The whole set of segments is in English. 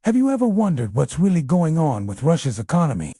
Have you ever wondered what's really going on with Russia's economy?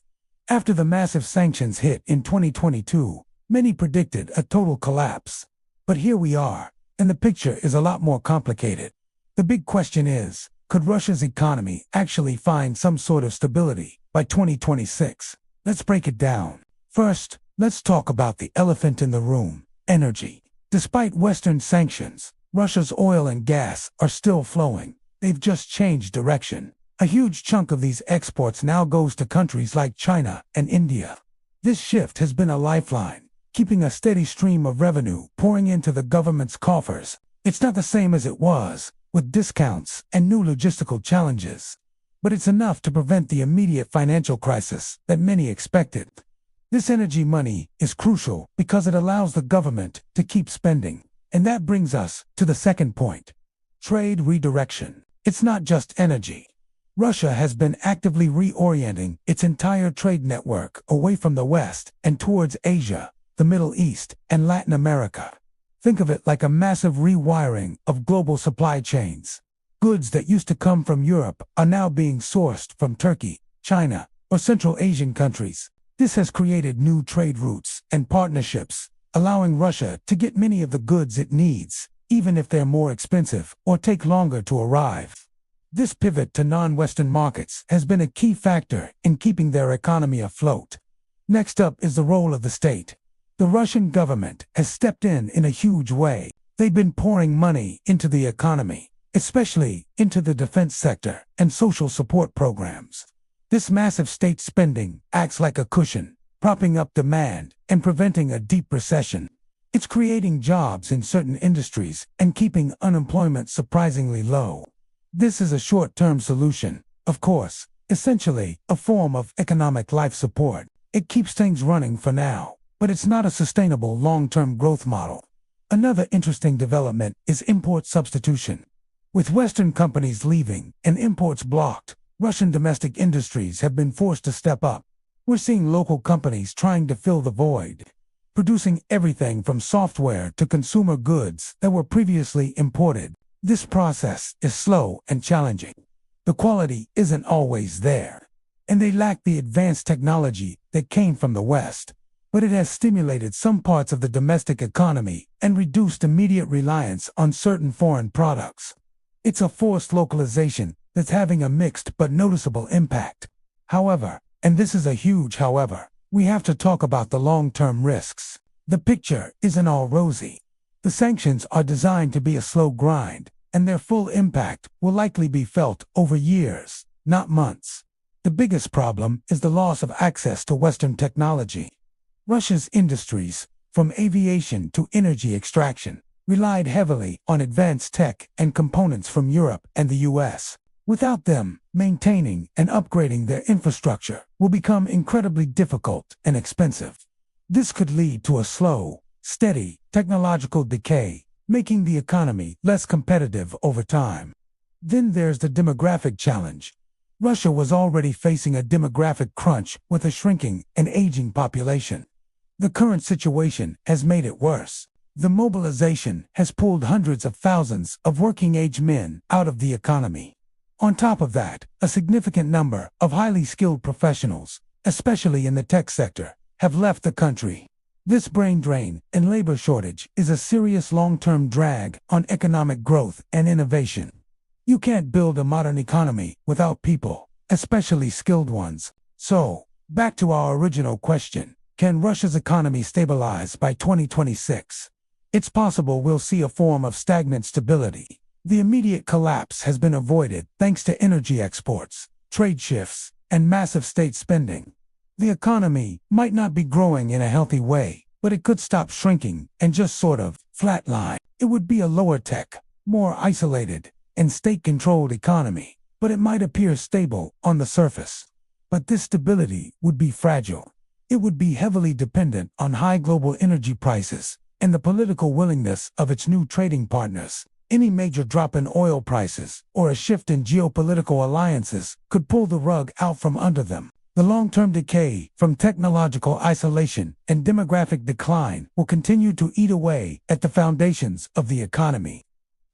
After the massive sanctions hit in 2022, many predicted a total collapse. But here we are, and the picture is a lot more complicated. The big question is, could Russia's economy actually find some sort of stability by 2026? Let's break it down. First, let's talk about the elephant in the room: energy. Despite Western sanctions, Russia's oil and gas are still flowing. They've just changed direction. A huge chunk of these exports now goes to countries like China and India. This shift has been a lifeline, keeping a steady stream of revenue pouring into the government's coffers. It's not the same as it was, with discounts and new logistical challenges. But it's enough to prevent the immediate financial crisis that many expected. This energy money is crucial because it allows the government to keep spending. And that brings us to the second point: trade redirection. It's not just energy. Russia has been actively reorienting its entire trade network away from the West and towards Asia, the Middle East, and Latin America. Think of it like a massive rewiring of global supply chains. Goods that used to come from Europe are now being sourced from Turkey, China, or Central Asian countries. This has created new trade routes and partnerships, allowing Russia to get many of the goods it needs, even if they're more expensive or take longer to arrive. This pivot to non-Western markets has been a key factor in keeping their economy afloat. Next up is the role of the state. The Russian government has stepped in a huge way. They've been pouring money into the economy, especially into the defense sector and social support programs. This massive state spending acts like a cushion, propping up demand and preventing a deep recession. It's creating jobs in certain industries and keeping unemployment surprisingly low. This is a short-term solution, of course, essentially a form of economic life support. It keeps things running for now, but it's not a sustainable long-term growth model. Another interesting development is import substitution. With Western companies leaving and imports blocked, Russian domestic industries have been forced to step up. We're seeing local companies trying to fill the void, producing everything from software to consumer goods that were previously imported. This process is slow and challenging. The quality isn't always there, and they lack the advanced technology that came from the West. But it has stimulated some parts of the domestic economy and reduced immediate reliance on certain foreign products. It's a forced localization that's having a mixed but noticeable impact. However, and this is a huge however, we have to talk about the long-term risks. The picture isn't all rosy. The sanctions are designed to be a slow grind, and their full impact will likely be felt over years, not months. The biggest problem is the loss of access to Western technology. Russia's industries, from aviation to energy extraction, relied heavily on advanced tech and components from Europe and the US. Without them, maintaining and upgrading their infrastructure will become incredibly difficult and expensive. This could lead to a slow, steady technological decay, making the economy less competitive over time. Then there's the demographic challenge. Russia was already facing a demographic crunch with a shrinking and aging population. The current situation has made it worse. The mobilization has pulled hundreds of thousands of working-age men out of the economy. On top of that, a significant number of highly skilled professionals, especially in the tech sector, have left the country. This brain drain and labor shortage is a serious long-term drag on economic growth and innovation. You can't build a modern economy without people, especially skilled ones. So, back to our original question: can Russia's economy stabilize by 2026? It's possible we'll see a form of stagnant stability. The immediate collapse has been avoided thanks to energy exports, trade shifts, and massive state spending. The economy might not be growing in a healthy way, but it could stop shrinking and just sort of flatline. It would be a lower tech, more isolated, and state-controlled economy, but it might appear stable on the surface. But this stability would be fragile. It would be heavily dependent on high global energy prices and the political willingness of its new trading partners. Any major drop in oil prices or a shift in geopolitical alliances could pull the rug out from under them. The long-term decay from technological isolation and demographic decline will continue to eat away at the foundations of the economy.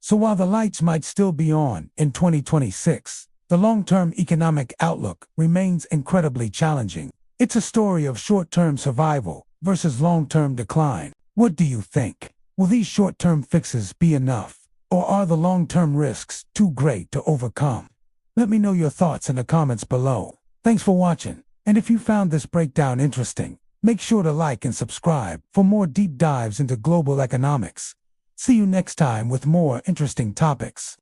So while the lights might still be on in 2026, The long-term economic outlook remains incredibly challenging. It's a story of short-term survival versus long-term decline. What do you think? Will these short-term fixes be enough, or are the long-term risks too great to overcome? Let me know your thoughts in the comments below. Thanks for watching, and if you found this breakdown interesting, make sure to like and subscribe for more deep dives into global economics. See you next time with more interesting topics.